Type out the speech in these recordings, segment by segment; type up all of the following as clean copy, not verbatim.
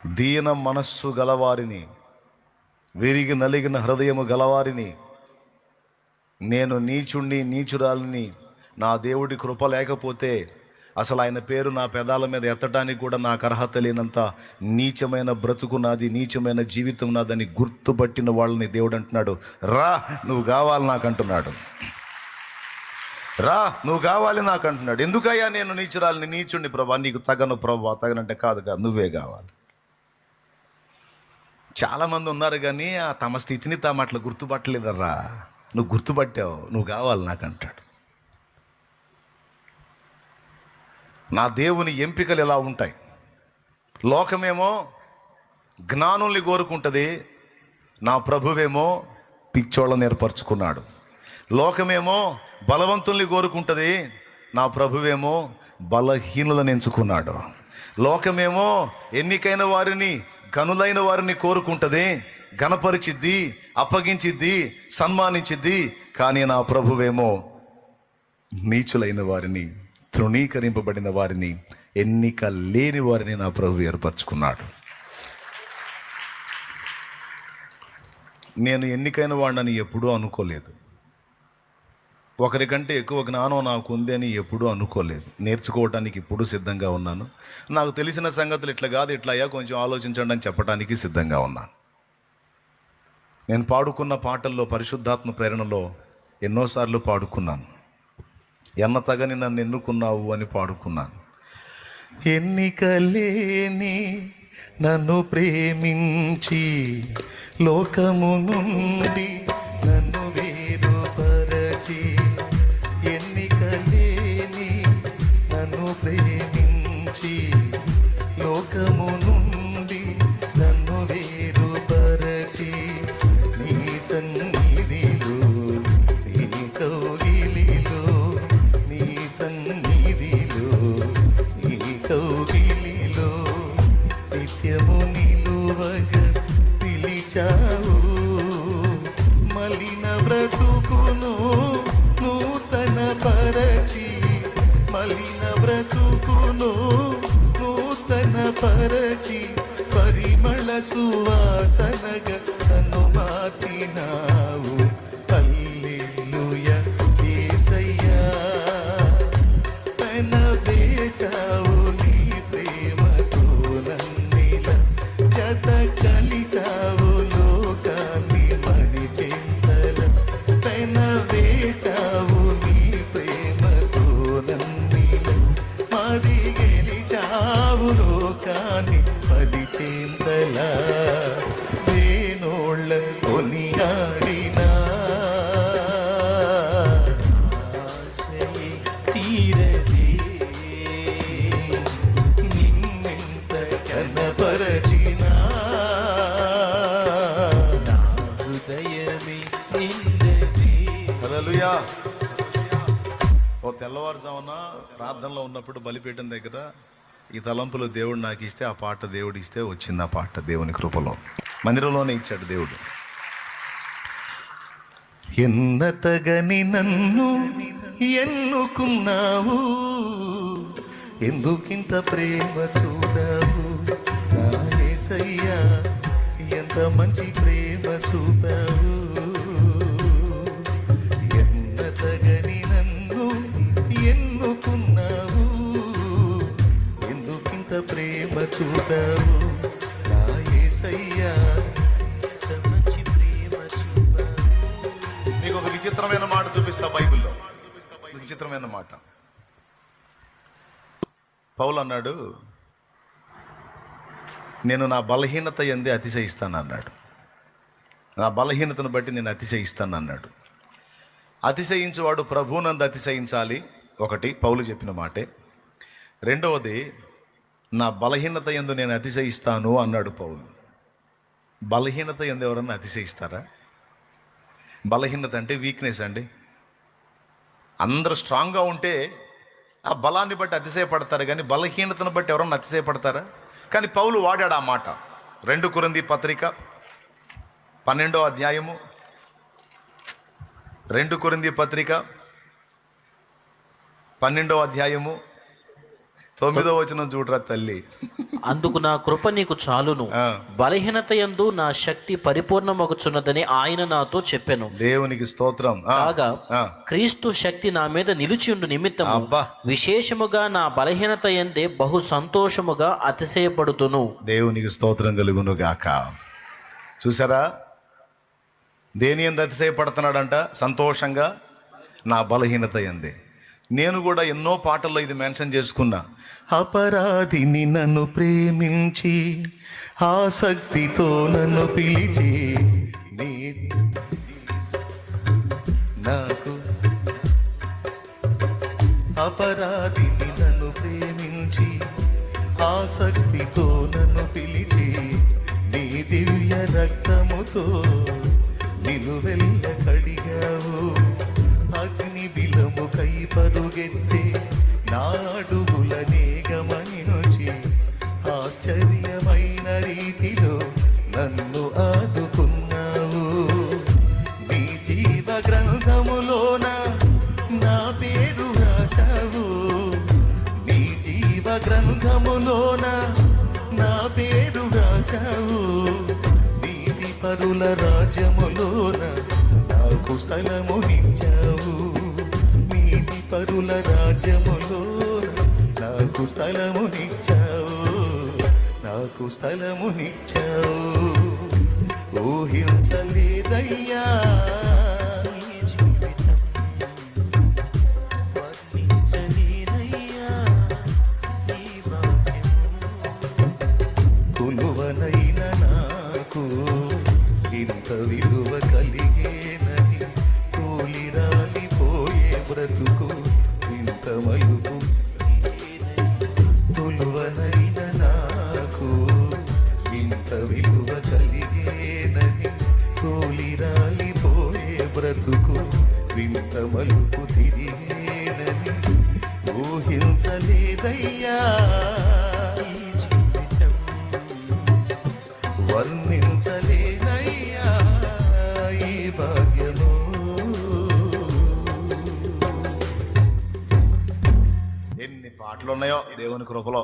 దీన మనస్సు గలవారిని, విరిగి నలిగిన హృదయము గలవారిని, నేను నీచురాలిని, నా దేవుడి కృప లేకపోతే అసలు ఆయన పేరు నా పెదాల మీద ఎత్తడానికి కూడా నాకు అర్హత లేనంత నీచమైన బ్రతుకు నాది, నీచమైన జీవితం నాదని గుర్తుపట్టిన వాళ్ళని దేవుడు అంటున్నాడు, రా నువ్వు కావాలి నాకు అంటున్నాడు. రా నువ్వు కావాలి నాకు అంటున్నాడు. ఎందుకయ్యా నేను నీచురాలిని, నీచుడిని ప్రభా, నీకు తగను ప్రభా, తగనంటే కాదు నువ్వే కావాలి. చాలామంది ఉన్నారు కానీ తమ స్థితిని తాము అట్లా గుర్తుపట్టలేదర్రా. నువ్వు గుర్తుపట్టావు, నువ్వు కావాలి నాకు అంటాడు. నా దేవుని ఎంపికలు ఎలా ఉంటాయి? లోకమేమో జ్ఞానుల్ని కోరుకుంటుంది, నా ప్రభువేమో పిచ్చోళ్ళని ఏర్పరచుకున్నాడు. లోకమేమో బలవంతుల్ని కోరుకుంటుంది, నా ప్రభువేమో బలహీనులను ఎంచుకున్నాడు. లోకమేమో ఎన్నికైన వారిని, గనులైన వారిని కోరుకుంటుంది, ఘనపరిచిద్ది, అప్పగించిద్ది, సన్మానించిద్ది. కానీ నా ప్రభువేమో నీచులైన వారిని, తృణీకరింపబడిన వారిని, ఎన్నిక లేని వారిని నా ప్రభు ఏర్పరచుకున్నాడు. నేను ఎన్నికైన వాడిని ఎప్పుడూ అనుకోలేదు. ఒకరికంటే ఎక్కువ జ్ఞానం నాకు ఉంది అని ఎప్పుడూ అనుకోలేదు. నేర్చుకోవడానికి ఇప్పుడు సిద్ధంగా ఉన్నాను. నాకు తెలిసిన సంగతులు ఇట్లా కాదు, ఇట్లా అయ్యా కొంచెం ఆలోచించండి అని చెప్పడానికి సిద్ధంగా ఉన్నాను. నేను పాడుకున్న పాటల్లో పరిశుద్ధాత్మ ప్రేరణలో ఎన్నోసార్లు పాడుకున్నాను. ఎన్న తగని నన్ను ఎన్నుకున్నావు అని పాడుకున్నాను. ఎన్నికలేని నన్ను ప్రేమించి లోకము నుండి నన్ను వేరుపరచి, ఎన్నికలేని నన్ను ప్రేమించి లోకము నుండి నన్ను వేరుపరచి, నీ సన్నిధిలో, నీ కౌగిలిలో, నీ సన్నిధిలో, నీ కౌగిలిలో నిత్యము నిలువగా పిలిచావు. మలిన బ్రతుకును నూతన పరచి, మలిన బ్రతుకును నూతన పరచి, పరిమళ సువాసనగా నన్ను మార్చినావు. హల్లెలూయా యేసయ్యా, పెన వేశావు నీ ప్రేమతో నన్నిలా, జత కలిసావు లోకాన్ని మడి చింతల, పెన వేశావు నీ ప్రేమతో నన్నిలా, మది గెలిచావు లోకాన్ని మడి చింతల. వేణోళ్ళ కొనియాడినా తీరదే, నిన్నెంత కనపరచినా హృదయమే నిందదే. హల్లెలూయా. ఓ తెల్లవారుజామున ప్రార్థనలో ఉన్నప్పుడు బలిపీఠం దగ్గర ఈ తలంపులు దేవుడు నాకు ఇస్తే, ఆ పాట దేవుడు ఇస్తే వచ్చింది. ఆ పాట దేవుని కృపలో మందిరంలోనే ఇచ్చాడు దేవుడు. ఎన్నతగని నన్ను ఎన్నుకున్నావు, ఎందుకింత ప్రేమ చూపావు నా యేసయ్యా, ఎంత మంచి ప్రేమ చూపావు. ఎన్నతగని నన్ను ఎన్నుకున్నావు, ఎందుకింత ప్రేమ చూపావు నా యేసయ్యా, ఎంత మంచి ప్రేమ చూపావు. నీకు ఒక విచిత్రమైన మాట చూపిస్తా బైబిల్లో. విచిత్రమైన మాట. పౌలు అన్నాడు, నేను నా బలహీనత యందే అతిశయిస్తాను అన్నాడు. నా బలహీనతను బట్టి నేను అతిశయిస్తాను అన్నాడు. అతిశయించువాడు ప్రభువునందు అతిశయించాలి, ఒకటి పౌలు చెప్పిన మాటే. రెండవది, నా బలహీనత యందు నేను అతిశయిస్తాను అన్నాడు పౌలు. బలహీనత యందు ఎవరన్నా అతిశయిస్తారా? బలహీనత అంటే వీక్నెస్ అండి. అందరూ స్ట్రాంగ్గా ఉంటే ఆ బలాన్ని బట్టి అతిశయపడతారు, కానీ బలహీనతను బట్టి ఎవరన్నా అతిశయపడతారా? కానీ పౌలు వాడాడు ఆ మాట. 2 కొరింథీ పత్రిక 12వ అధ్యాయము, 2 కొరింథీ పత్రిక 12వ అధ్యాయము 9వ వచనం చూడరా తల్లి. అందుకు నా కృప నీకు చాలును, బలహీనత యందు నా శక్తి పరిపూర్ణమగుచున్నదని ఆయన నాతో చెప్పెను. దేవునికి స్తోత్రం. కాగా క్రీస్తు శక్తి నా మీద నిలిచియుండు నిమిత్తము విశేషముగా నా బలహీనత యందే బహు సంతోషముగా అతిశయపడుతును. దేవునికి స్తోత్రం కలుగును గాక. చూసారా, దేని యందు అతిశయపడుతున్నాడంట? సంతోషంగా నా బలహీనత యందే. నేను కూడా ఎన్నో పాటల్లో ఇది మెన్షన్ చేసుకున్నా. అపరాధిని నన్ను ప్రేమించి ఆసక్తితో నన్ను పిలిచి నాకు అపరాధిని నన్ను ప్రేమించి ఆసక్తితో నన్ను పిలిచి నీ దివ్య రక్తముతో నిలువెల్ల కడిగావు. అగ్ని బిలము కై పరుగెత్తే నా అడుగులనే గమనించి ఆశ్చర్యమైన రీతిలో నన్ను ఆదుకున్నావు. నీ జీవ గ్రంథములోన నా పేరు రాశావు. నీ జీవ గ్రంథములోన నా పేరు రాశావు. నీతి పరుల రాజ్యములోన నాకు స్థలమునిచ్చావు. నీతి పరుల రాజ్యములో నాకు స్థలమునిచ్చావు. నాకు స్థలమునిచ్చావు. ఊహించలేదయ్యా కొలువనైన నాకు ఇంత విలువ కలిగేనని. తోలిరాలిపోయే బ్రతుకు ఇంత మలుపు. కొలువనైన నాకు ఇంత విలువ కలిగేనని. తోలిరాలిపోయే బ్రతుకు ఇంత మలుపు తిరిగేనని ఊహించలేదయ్యా. వర్ణించలేనయ్యా ఈ భాగ్యము. ఎన్ని పాటలు ఉన్నాయో దేవుని కృపలో.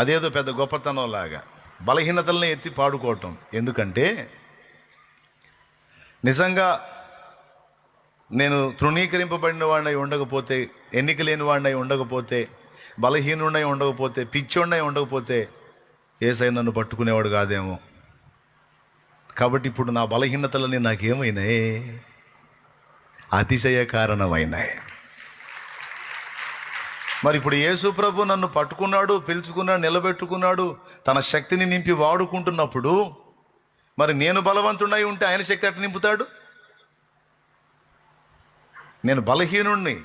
అదేదో పెద్ద గొప్పతనం లాగా బలహీనతల్ని ఎత్తి పాడుకోవటం. ఎందుకంటే నిజంగా నేను తృణీకరింపబడిన వాడినై ఉండకపోతే, ఎన్నిక లేని వాడినై ఉండకపోతే, బలహీనుడై ఉండకపోతే, పిచ్చోడినై ఉండకపోతే యేసయ్య నన్ను పట్టుకునేవాడు కాదేమో. కాబట్టి ఇప్పుడు నా బలహీనతలని నాకేమైనాయి? అతిశయ కారణమైనాయి. మరి ఇప్పుడు యేసు ప్రభు నన్ను పట్టుకున్నాడు, పిలుచుకున్నాడు, నిలబెట్టుకున్నాడు, తన శక్తిని నింపి వాడుకుంటున్నప్పుడు మరి నేను బలవంతుడై ఉంటే ఆయన శక్తి ఎట్లా నింపుతాడు? నేను బలహీనుణ్ణి.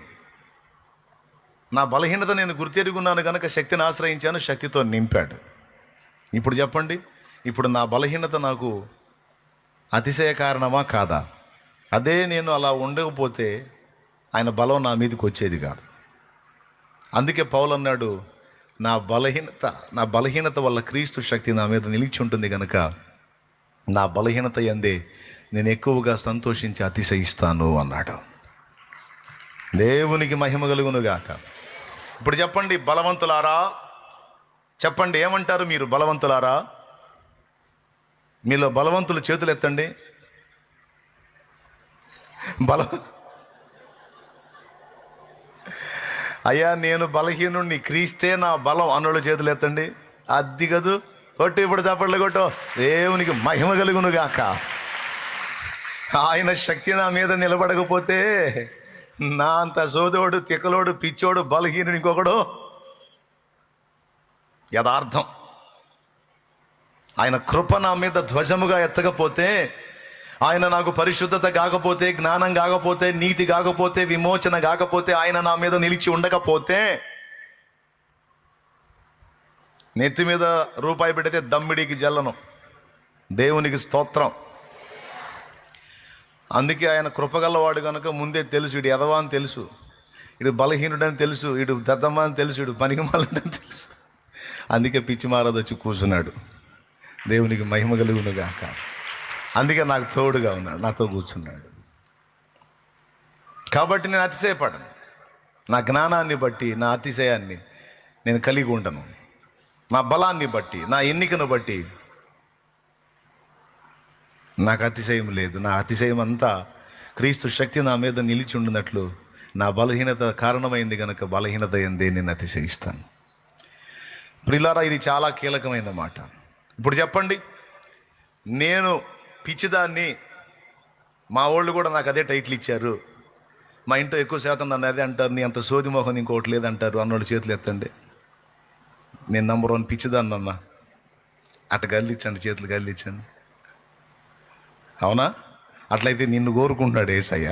నా బలహీనత నేను గుర్తెరుగున్నాను కనుక శక్తిని ఆశ్రయించాను, శక్తితో నింపాడు. ఇప్పుడు చెప్పండి, ఇప్పుడు నా బలహీనత నాకు అతిశయ కారణమా కాదా? అదే నేను అలా ఉండకపోతే ఆయన బలం నా మీదకి వచ్చేది కాదు. అందుకే పౌలు అన్నాడు, నా బలహీనత వల్ల క్రీస్తు శక్తి నా మీద నిలిచి ఉంటుంది కనుక నా బలహీనత యందే నేను ఎక్కువగా సంతోషించి అతిశయిస్తాను అన్నాడు. దేవునికి మహిమ కలుగును గాక. ఇప్పుడు చెప్పండి బలవంతులారా, చెప్పండి ఏమంటారు మీరు? బలవంతులారా, మీలో బలవంతులు చేతులు ఎత్తండి. అయ్యా నేను బలహీనుడిని, క్రీస్తే నా బలం అన్నోళ్ళు చేతులు ఎత్తండి. అది కదూ కొట్టు, ఇప్పుడు చప్పట్లు కొట్టు. దేవునికి మహిమ కలుగును గాక. ఆయన శక్తి నా మీద నిలబడకపోతే నా అంత సోదోడు, తిక్కలోడు, పిచ్చోడు, బలహీనుడు ఇంకొకడు. యథార్థం. ఆయన కృప నా మీద ధ్వజముగా ఎత్తకపోతే, ఆయన నాకు పరిశుద్ధత కాకపోతే, జ్ఞానం కాకపోతే, నీతి కాకపోతే, విమోచన కాకపోతే, ఆయన నా మీద నిలిచి ఉండకపోతే, నెత్తి మీద రూపాయి పెడితే దమ్మిడికి జల్లను. దేవునికి స్తోత్రం. అందుకే ఆయన కృపగలవాడు కనుక ముందే తెలుసు, ఇడు ఎదవా అని తెలుసు, ఇడు బలహీనుడని తెలుసు, ఇడు దద్దమ్మ అని తెలుసు, ఇడు పనికిమాలని తెలుసు. అందుకే పిచ్చి మారదు వచ్చి కూర్చున్నాడు. దేవునికి మహిమ కలుగును గాక. అందుకే నాకు తోడుగా ఉన్నాడు, నాతో కూర్చున్నాడు. కాబట్టి నేను అతిశయపడను. నా జ్ఞానాన్ని బట్టి, నా అతిశయాన్ని నేను కలిగి ఉండను. నా బలాన్ని బట్టి, నా ఎన్నికను బట్టి నాకు అతిశయం లేదు. నా అతిశయం అంతా క్రీస్తు శక్తి నా మీద నిలిచి ఉండినట్లు నా బలహీనత కారణమైంది కనుక బలహీనత ఎందే నేను అతిశయిస్తాను. ప్రియులారా, ఇది చాలా కీలకమైన మాట. ఇప్పుడు చెప్పండి, నేను పిచ్చిదాన్ని, మా వాళ్ళు కూడా నాకు అదే టైటిల్ ఇచ్చారు, మా ఇంట్లో ఎక్కువ శాతం నన్ను అదే అంటారు, నీ అంత సోది మొహం ఇంకోటి లేదంటారు అన్నోళ్ళు చేతులు ఎత్తండి. నేను నంబర్ 1 పిచ్చిదాన్ని అన్న. అట్ట గల్లిచ్చండి, చేతులు గల్లిచ్చండి. అవునా? అట్లయితే నిన్ను కోరుకుంటున్నాడు యేసయ్య,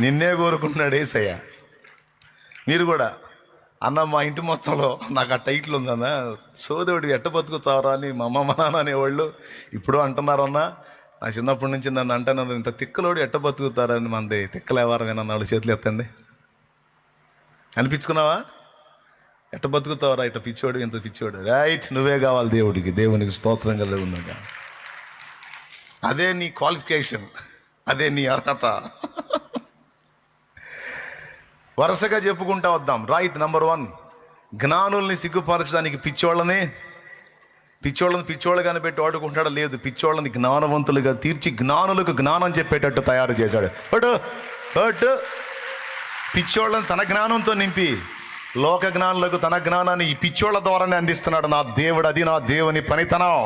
నిన్నే కోరుకుంటున్నాడు యేసయ్య. మీరు కూడా అన్న, మా ఇంటి మొత్తంలో నాకు ఆ టైటిల్ ఉందన్న, సోదరుడు ఎట్ట బతుకుతారా అని మా అమ్మ మా నాన్న అనేవాళ్ళు ఇప్పుడు అంటున్నారన్న. నా చిన్నప్పటి నుంచి నన్ను అంటున్నారు, ఇంత తిక్కలోడు ఎట్ట బతుకుతారని. మనది తిక్కలేవారమేనన్న వాళ్ళు చేతులు ఎత్తండి. అనిపించుకున్నావా? ఎట్ట బతుకుతావరా ఇట్ట పిచ్చోడు, ఇంత పిచ్చోడు. రైట్, నువ్వే కావాలి దేవుడికి. దేవునికి స్తోత్రం కలిగి ఉన్నాగా. అదే నీ క్వాలిఫికేషన్, అదే నీ అర్హత. వరుసగా చెప్పుకుంటా వద్దాం. రైట్, నంబర్ 1, జ్ఞానుల్ని సిగ్గుపరచడానికి పిచ్చోళ్ళని పిచ్చోళ్ళగానే పెట్టి వాడుకుంటాడా? లేదు, పిచ్చోళ్ళని జ్ఞానవంతులుగా తీర్చి జ్ఞానులకు జ్ఞానం చెప్పేటట్టు తయారు చేశాడు. పిచ్చోళ్ళని తన జ్ఞానంతో నింపి లోక జ్ఞానులకు తన జ్ఞానాన్ని ఈ పిచ్చోళ్ళ ద్వారానే అందిస్తున్నాడు నా దేవుడు. అది నా దేవుని పనితనం.